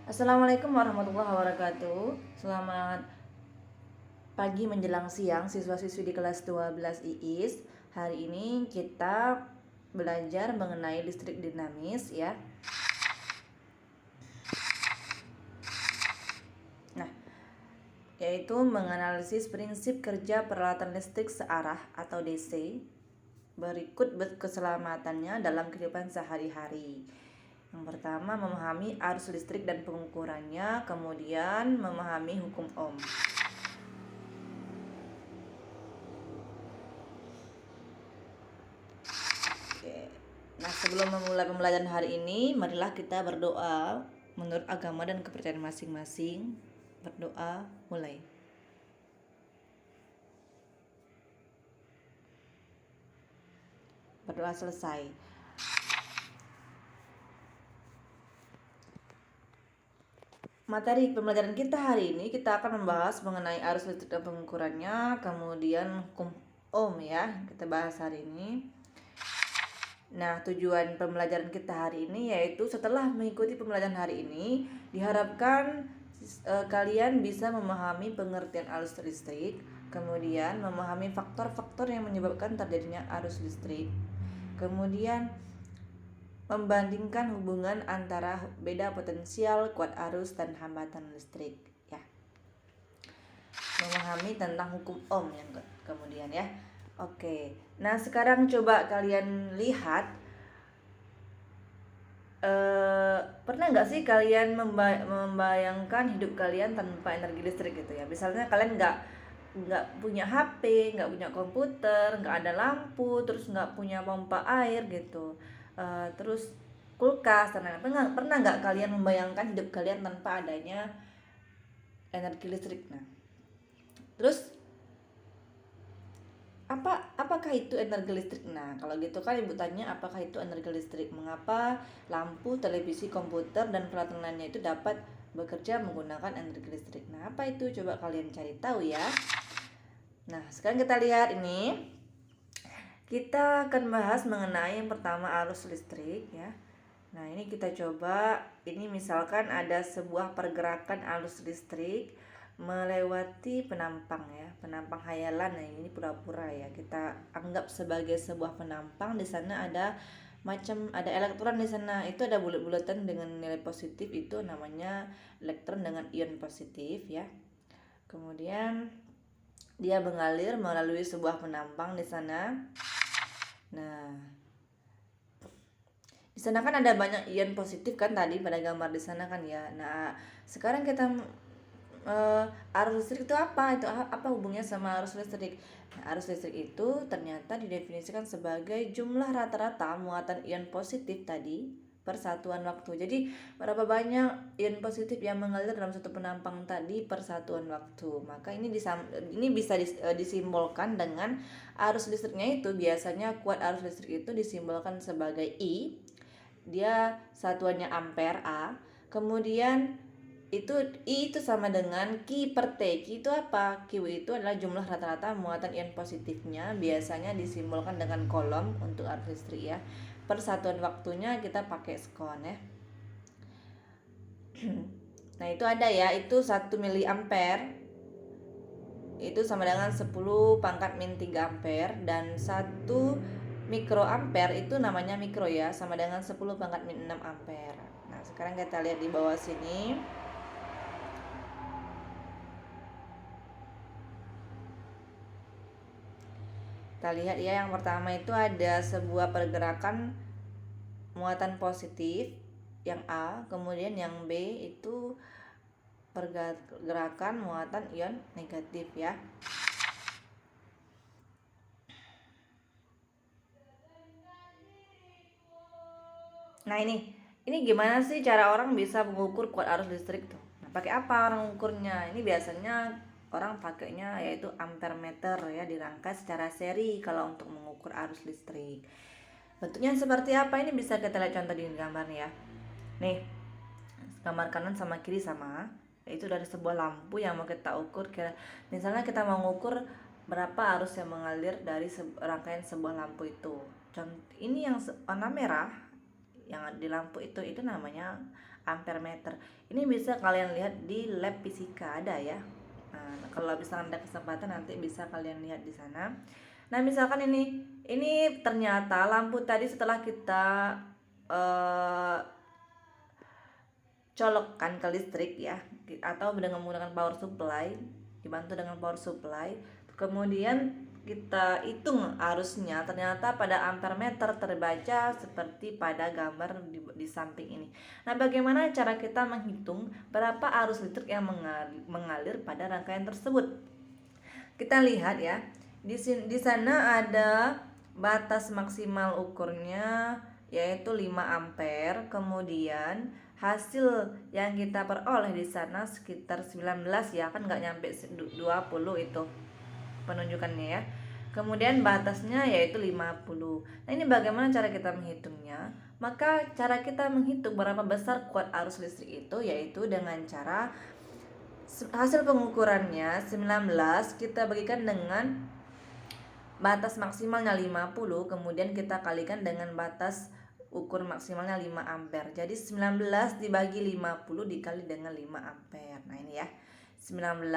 Assalamualaikum warahmatullahi wabarakatuh. Selamat pagi menjelang siang siswa-siswi di kelas 12 IIS. Hari ini kita belajar mengenai listrik dinamis ya. Nah, yaitu menganalisis prinsip kerja peralatan listrik searah atau DC. Berikut keselamatannya dalam kehidupan sehari-hari. Yang pertama, memahami arus listrik dan pengukurannya, kemudian memahami hukum Ohm. Oke. Nah, sebelum memulai pembelajaran hari ini, marilah kita berdoa menurut agama dan kepercayaan masing-masing. Berdoa, mulai. Berdoa selesai. Materi pembelajaran kita hari ini, kita akan membahas mengenai arus listrik dan pengukurannya, kemudian hukum Ohm ya, kita bahas hari ini. Nah, tujuan pembelajaran kita hari ini yaitu setelah mengikuti pembelajaran hari ini, diharapkan kalian bisa memahami pengertian arus listrik, kemudian memahami faktor-faktor yang menyebabkan terjadinya arus listrik, kemudian membandingkan hubungan antara beda potensial, kuat arus, dan hambatan listrik ya. Memahami tentang hukum Ohm yang kemudian ya. Oke, nah sekarang coba kalian lihat, pernah nggak sih kalian membayangkan hidup kalian tanpa energi listrik gitu ya? Misalnya kalian nggak punya HP, nggak punya komputer, nggak ada lampu, terus nggak punya pompa air gitu, terus kulkas dan lain-lain. Pernah nggak kalian membayangkan hidup kalian tanpa adanya energi listrik? Nah, terus apakah itu energi listrik? Nah, kalau gitu kan ibu tanya, apakah itu energi listrik? Mengapa lampu, televisi, komputer, dan peralatan lainnya itu dapat bekerja menggunakan energi listrik? Nah, apa itu? Coba kalian cari tahu ya. Nah, sekarang kita lihat ini. Kita akan bahas mengenai yang pertama, arus listrik ya. Nah, ini kita coba, ini misalkan ada sebuah pergerakan arus listrik melewati penampang ya, penampang hayalan. Nah, ini pura-pura ya, kita anggap sebagai sebuah penampang. Di sana ada ada elektron di sana, itu ada bulat-bulatan dengan nilai positif, itu namanya elektron dengan ion positif ya. Kemudian dia mengalir melalui sebuah penampang di sana. Nah, di sana kan ada banyak ion positif kan tadi pada gambar di sana kan ya. Nah, sekarang kita arus listrik itu apa? Itu apa hubungnya sama arus listrik? Nah, arus listrik itu ternyata didefinisikan sebagai jumlah rata-rata muatan ion positif tadi per satuan waktu. Jadi, berapa banyak ion positif yang mengalir dalam satu penampang tadi per satuan waktu. Maka ini bisa disimbolkan dengan arus listriknya itu. Biasanya kuat arus listrik itu disimbolkan sebagai I. Dia satuannya ampere A. Kemudian itu I itu sama dengan Q per T. Q itu apa? Q itu adalah jumlah rata-rata muatan ion positifnya, biasanya disimbolkan dengan kolom untuk arus listrik ya. Per satuan waktunya kita pakai skon ya. Nah, itu ada ya, itu 1 miliampere itu sama dengan 10 pangkat min 3 ampere, dan 1 mikroampere itu namanya mikro ya, sama dengan 10 pangkat min 6 ampere. Nah, sekarang kita lihat di bawah sini. Kita lihat ya, yang pertama itu ada sebuah pergerakan muatan positif yang A, kemudian yang B itu pergerakan muatan ion negatif ya. Nah, ini gimana sih cara orang bisa mengukur kuat arus listrik tuh? Nah, pakai apa orang mengukurnya? Ini biasanya orang pakainya yaitu ampermeter ya, dirangkai secara seri kalau untuk mengukur arus listrik. Bentuknya seperti apa? Ini bisa kita lihat contoh di gambarnya ya. Nih, gambar kanan sama kiri sama, itu dari sebuah lampu yang mau kita ukur. Misalnya kita mau mengukur berapa arus yang mengalir dari rangkaian sebuah lampu itu. Contoh ini yang warna merah yang di lampu itu namanya ampere meter. Ini bisa kalian lihat di lab fisika ada ya. Nah, kalau misalkan ada kesempatan nanti bisa kalian lihat di sana. Nah, misalkan ini ternyata lampu tadi setelah kita colokkan ke listrik ya, atau dengan menggunakan power supply, dibantu dengan power supply, kemudian kita hitung arusnya, ternyata pada ampere meter terbaca seperti pada gambar di samping ini. Nah, bagaimana cara kita menghitung berapa arus listrik yang mengalir pada rangkaian tersebut? Kita lihat ya, di sana ada batas maksimal ukurnya yaitu 5 ampere. Kemudian hasil yang kita peroleh di sana sekitar 19 ya, kan nggak nyampe 20 itu penunjukannya ya. Kemudian batasnya yaitu 50. Nah, ini bagaimana cara kita menghitungnya? Maka cara kita menghitung berapa besar kuat arus listrik itu yaitu dengan cara hasil pengukurannya 19 kita bagikan dengan batas maksimalnya 50, kemudian kita kalikan dengan batas ukur maksimalnya 5 ampere. Jadi 19 dibagi 50 dikali dengan 5 ampere. Nah, ini ya. 19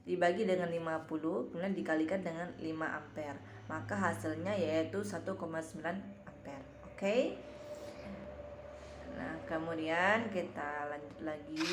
dibagi dengan 50 kemudian dikalikan dengan 5 ampere. Maka hasilnya yaitu 1,9 ampere. Oke. Nah, kemudian kita lanjut lagi.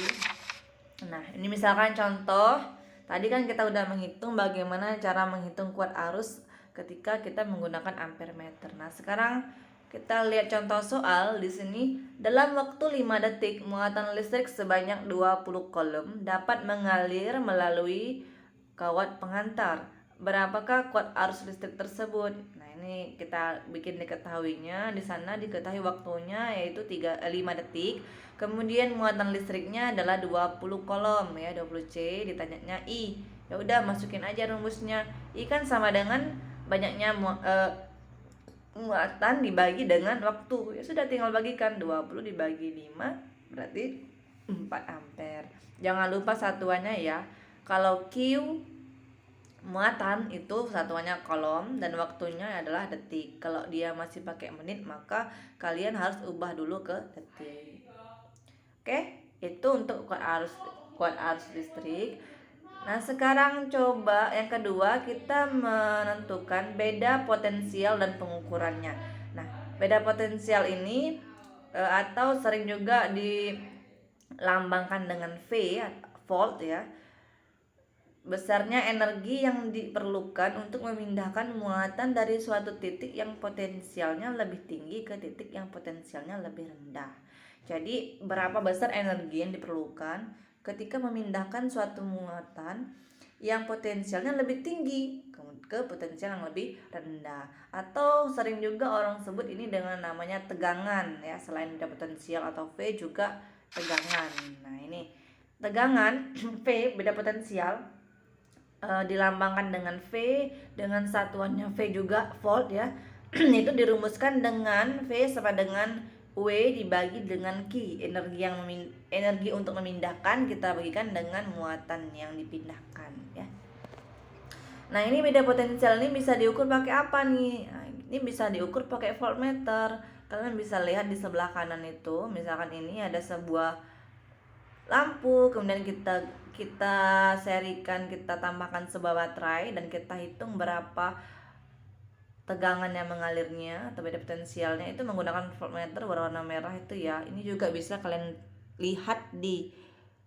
Nah, ini misalkan contoh, tadi kan kita udah menghitung bagaimana cara menghitung kuat arus ketika kita menggunakan ampere meter. Nah, sekarang kita lihat contoh soal di sini. Dalam waktu 5 detik, muatan listrik sebanyak 20 kolom dapat mengalir melalui kawat pengantar. Berapakah kuat arus listrik tersebut? Nah, ini kita bikin diketahuinya. Di sana diketahui waktunya yaitu 5 detik. Kemudian muatan listriknya adalah 20 kolom ya, 20 C, ditanyanya I. Ya udah, masukin aja rumusnya. I kan sama dengan banyaknya muatan dibagi dengan waktu. Ya sudah, tinggal bagikan 20 dibagi 5 berarti 4 ampere. Jangan lupa satuannya ya. Kalau Q muatan itu satuannya kolom dan waktunya adalah detik. Kalau dia masih pakai menit maka kalian harus ubah dulu ke detik. Oke, itu untuk kuat arus listrik. Nah, sekarang coba yang kedua kita menentukan beda potensial dan pengukurannya. Nah, beda potensial ini atau sering juga dilambangkan dengan V, volt ya. Besarnya energi yang diperlukan untuk memindahkan muatan dari suatu titik yang potensialnya lebih tinggi ke titik yang potensialnya lebih rendah. Jadi, berapa besar energi yang diperlukan ketika memindahkan suatu muatan yang potensialnya lebih tinggi ke potensial yang lebih rendah. Atau sering juga orang sebut ini dengan namanya tegangan ya, selain beda potensial atau V juga tegangan. Nah, ini tegangan V beda potensial dilambangkan dengan V, dengan satuannya V juga volt ya. Itu dirumuskan dengan V sama dengan W dibagi dengan Q, energi untuk memindahkan kita bagikan dengan muatan yang dipindahkan ya. Nah, ini beda potensial ini bisa diukur pakai apa nih? Nah, ini bisa diukur pakai voltmeter. Kalian bisa lihat di sebelah kanan itu, misalkan ini ada sebuah lampu, kemudian kita serikan, kita tambahkan sebuah baterai dan kita hitung berapa tegangan yang mengalirnya atau beda potensialnya itu menggunakan voltmeter berwarna merah itu ya. Ini juga bisa kalian lihat di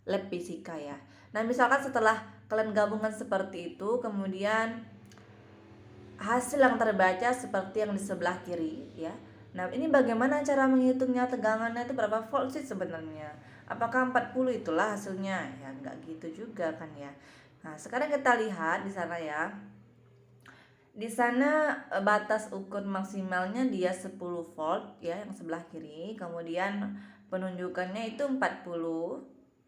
lab fisika ya. Nah, misalkan setelah kalian gabungkan seperti itu, kemudian hasil yang terbaca seperti yang di sebelah kiri ya. Nah, ini bagaimana cara menghitungnya, tegangannya itu berapa volt sih sebenarnya? Apakah 40 itulah hasilnya? Ya enggak gitu juga kan ya. Nah, sekarang kita lihat di sana ya. Di sana batas ukur maksimalnya dia 10 volt ya, yang sebelah kiri. Kemudian penunjukannya itu 40,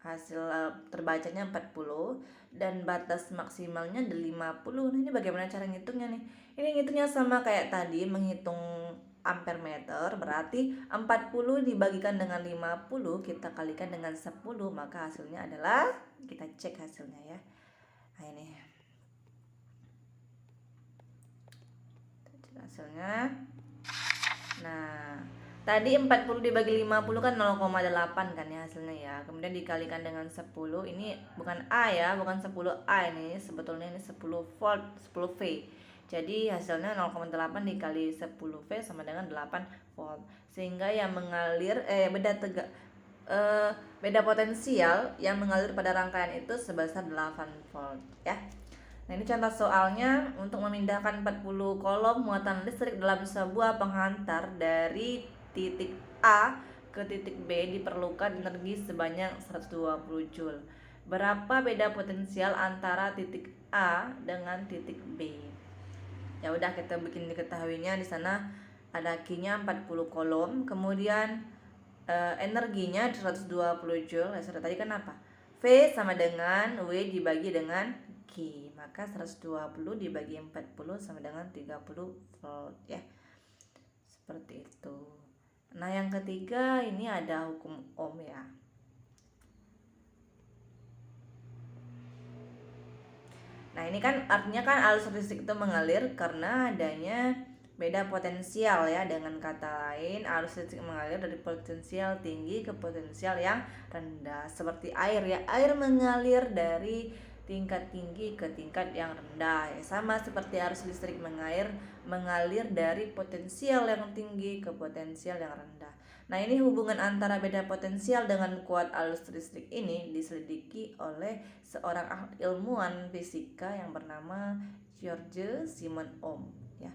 hasil terbacanya 40 dan batas maksimalnya 50. Nah, ini bagaimana cara ngitungnya nih? Ini ngitungnya sama kayak tadi menghitung ampere meter, berarti 40 dibagikan dengan 50 kita kalikan dengan 10, maka hasilnya adalah, kita cek hasilnya ya. Nah, ini hasilnya. Nah, Tadi 40 dibagi 50 kan 0,8 kan ya hasilnya ya. Kemudian dikalikan dengan 10. Ini bukan A ya, bukan 10A ini. Sebetulnya ini 10 volt, 10 V. Jadi hasilnya 0,8 dikali 10 V sama dengan 8 volt. Sehingga yang mengalir beda potensial yang mengalir pada rangkaian itu sebesar 8 volt ya. Nah, ini contoh soalnya untuk memindahkan 40 kolom muatan listrik dalam sebuah penghantar dari titik A ke titik B diperlukan energi sebanyak 120 Joule. Berapa beda potensial antara titik A dengan titik B? Ya udah, kita bikin diketahuinya di sana ada Q-nya 40 kolom, kemudian energinya 120 Joule. Ya, sudah tadi kan apa? V sama dengan W dibagi dengan Q. Maka 120 dibagi 40 sama dengan 30 volt ya. Seperti itu. Nah, yang ketiga ini ada hukum Ohm ya. Nah, ini kan artinya kan arus listrik itu mengalir karena adanya beda potensial ya. Dengan kata lain, arus listrik mengalir dari potensial tinggi ke potensial yang rendah. Seperti air ya, air mengalir dari tingkat tinggi ke tingkat yang rendah ya. Sama seperti arus listrik mengalir dari potensial yang tinggi ke potensial yang rendah. Nah, ini hubungan antara beda potensial dengan kuat arus listrik ini diselidiki oleh seorang ilmuwan fisika yang bernama George Simon Ohm ya.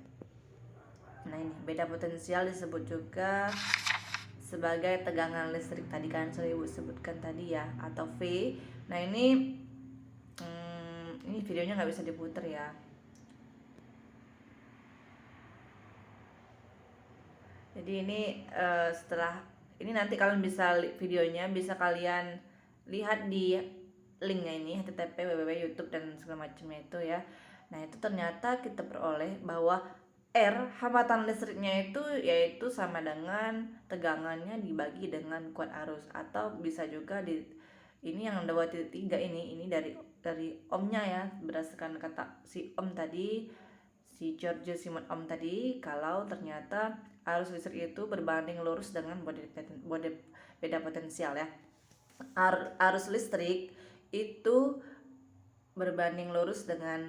Nah, ini beda potensial disebut juga sebagai tegangan listrik, tadi kan saya sebutkan tadi ya, atau V. Nah, ini videonya nggak bisa diputar ya. Jadi ini setelah ini nanti kalian bisa videonya bisa kalian lihat di linknya ini, http www YouTube dan segala macamnya itu ya. Nah, itu ternyata kita peroleh bahwa R hambatan listriknya itu yaitu sama dengan tegangannya dibagi dengan kuat arus, atau bisa juga ini yang 2.3 ini dari ohmnya ya, berdasarkan kata si Ohm tadi, si George Simon Ohm tadi, kalau ternyata arus listrik itu berbanding lurus dengan beda potensial ya. Arus listrik itu berbanding lurus dengan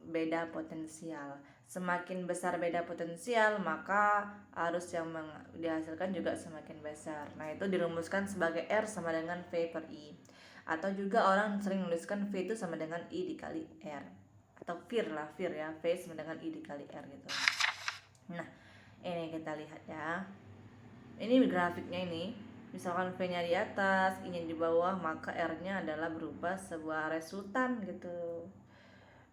beda potensial. Semakin besar beda potensial, maka arus yang dihasilkan juga semakin besar. Nah, itu dirumuskan sebagai R sama dengan V per I. Atau juga orang sering menuliskan V itu sama dengan I dikali R. Atau VIR ya, V sama dengan I dikali R gitu. Nah, ini kita lihat ya. Ini grafiknya ini. Misalkan V-nya di atas, I-nya di bawah, maka R-nya adalah berubah sebuah resultan gitu.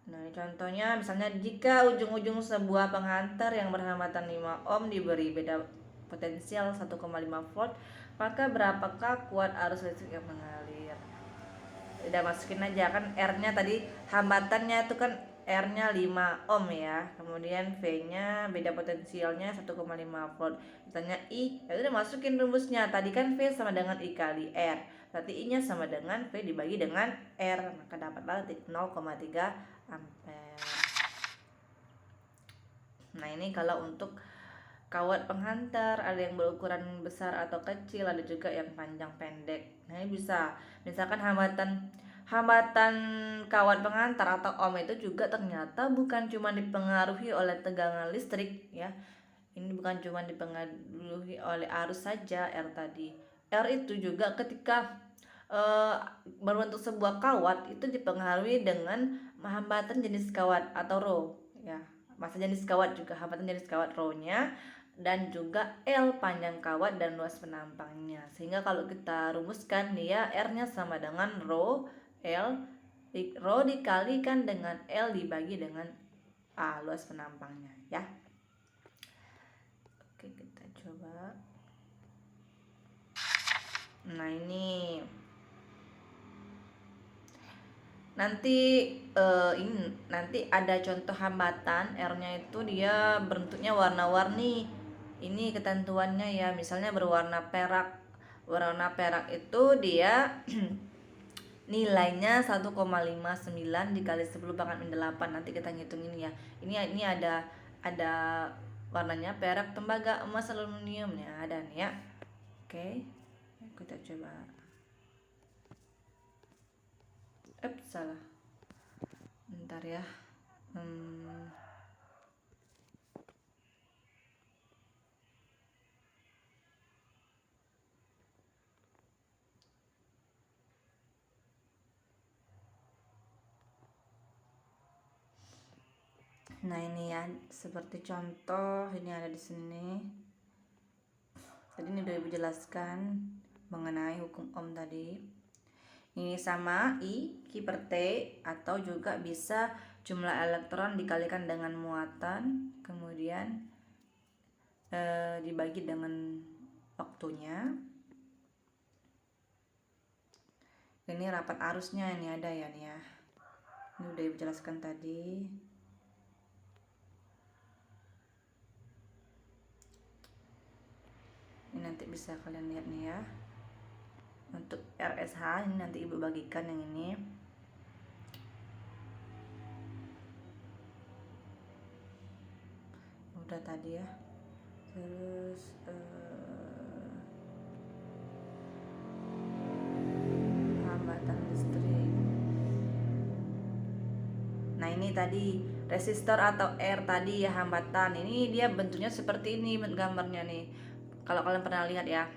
Nah, contohnya misalnya jika ujung-ujung sebuah penghantar yang berhambatan 5 ohm diberi beda potensial 1,5 volt, maka berapakah kuat arus listrik yang mengalir? Udah masukin aja kan R-nya tadi, hambatannya itu kan R-nya 5 ohm ya. Kemudian V-nya beda potensialnya 1,5 volt. Misalnya I, ya udah masukin rumusnya. Tadi kan V sama dengan I kali R. Berarti I-nya sama dengan V dibagi dengan R, maka dapatlah 0,3 ampere. Nah, ini kalau untuk kawat penghantar, ada yang berukuran besar atau kecil, ada juga yang panjang pendek. Nah, ini bisa misalkan hambatan kawat penghantar atau ohm itu juga ternyata bukan cuma dipengaruhi oleh tegangan listrik ya. Ini bukan cuma dipengaruhi oleh arus saja R tadi. R itu juga ketika berbentuk sebuah kawat itu dipengaruhi dengan hambatan jenis kawat atau rho ya. Masa jenis kawat juga, hambatan jenis kawat rho-nya, dan juga L panjang kawat dan luas penampangnya. Sehingga kalau kita rumuskan dia R-nya sama dengan rho rho dikalikan dengan L dibagi dengan A, luas penampangnya ya. Oke, kita coba. Nah, ini nanti ada contoh hambatan R-nya itu dia bentuknya warna-warni. Ini ketentuannya ya, misalnya berwarna perak. Warna perak itu dia nilainya 1,59 dikali 10 pangkat min 8. Nanti kita ngitungin ya. Ini ada warnanya perak, tembaga, emas, aluminiumnya ada nih ya. Oke, kita coba. Salah. Bentar ya. Nah ini ya, seperti contoh ini ada di sini. Tadi ini udah ibu jelaskan mengenai hukum ohm tadi. Ini sama I per T, atau juga bisa jumlah elektron dikalikan dengan muatan, kemudian dibagi dengan waktunya. Ini rapat arusnya ini ada ya nih ya. Ini udah ibu jelaskan tadi. Ini nanti bisa kalian lihat nih ya. Untuk RSH ini nanti ibu bagikan yang ini. Udah tadi ya. Terus hambatan listrik. Nah ini tadi resistor atau R tadi ya, hambatan. Ini dia bentuknya seperti ini gambarnya nih. Kalau kalian pernah lihat ya,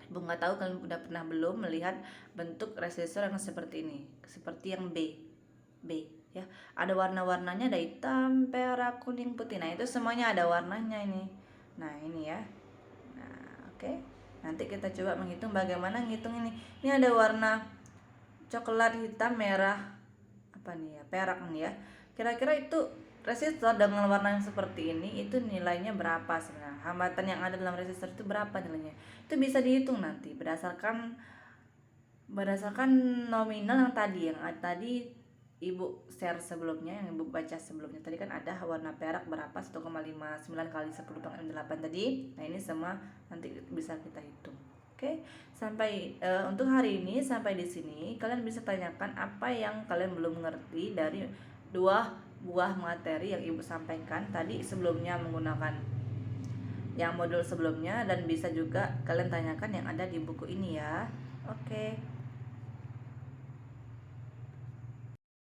ibu nggak tahu kalian udah pernah belum melihat bentuk resistor yang seperti ini, seperti yang B ya. Ada warna-warnanya, ada hitam, perak, kuning, putih. Nah itu semuanya ada warnanya ini. Nah ini ya. Nah oke. Nanti kita coba menghitung bagaimana ngitung ini. Ini ada warna coklat, hitam, merah, apa nih ya, perak nih ya. Kira-kira itu resistor dengan warna yang seperti ini itu nilainya berapa sebenarnya? Hambatan yang ada dalam resistor itu berapa nilainya? Itu bisa dihitung nanti berdasarkan nominal yang tadi ibu share sebelumnya, yang ibu baca sebelumnya tadi kan ada warna perak berapa, 1,59 kali 10⁸ tadi. Nah ini semua nanti bisa kita hitung. Oke, sampai untuk hari ini sampai di sini. Kalian bisa tanyakan apa yang kalian belum mengerti dari dua buah materi yang ibu sampaikan tadi sebelumnya menggunakan yang modul sebelumnya, dan bisa juga kalian tanyakan yang ada di buku ini ya. Oke.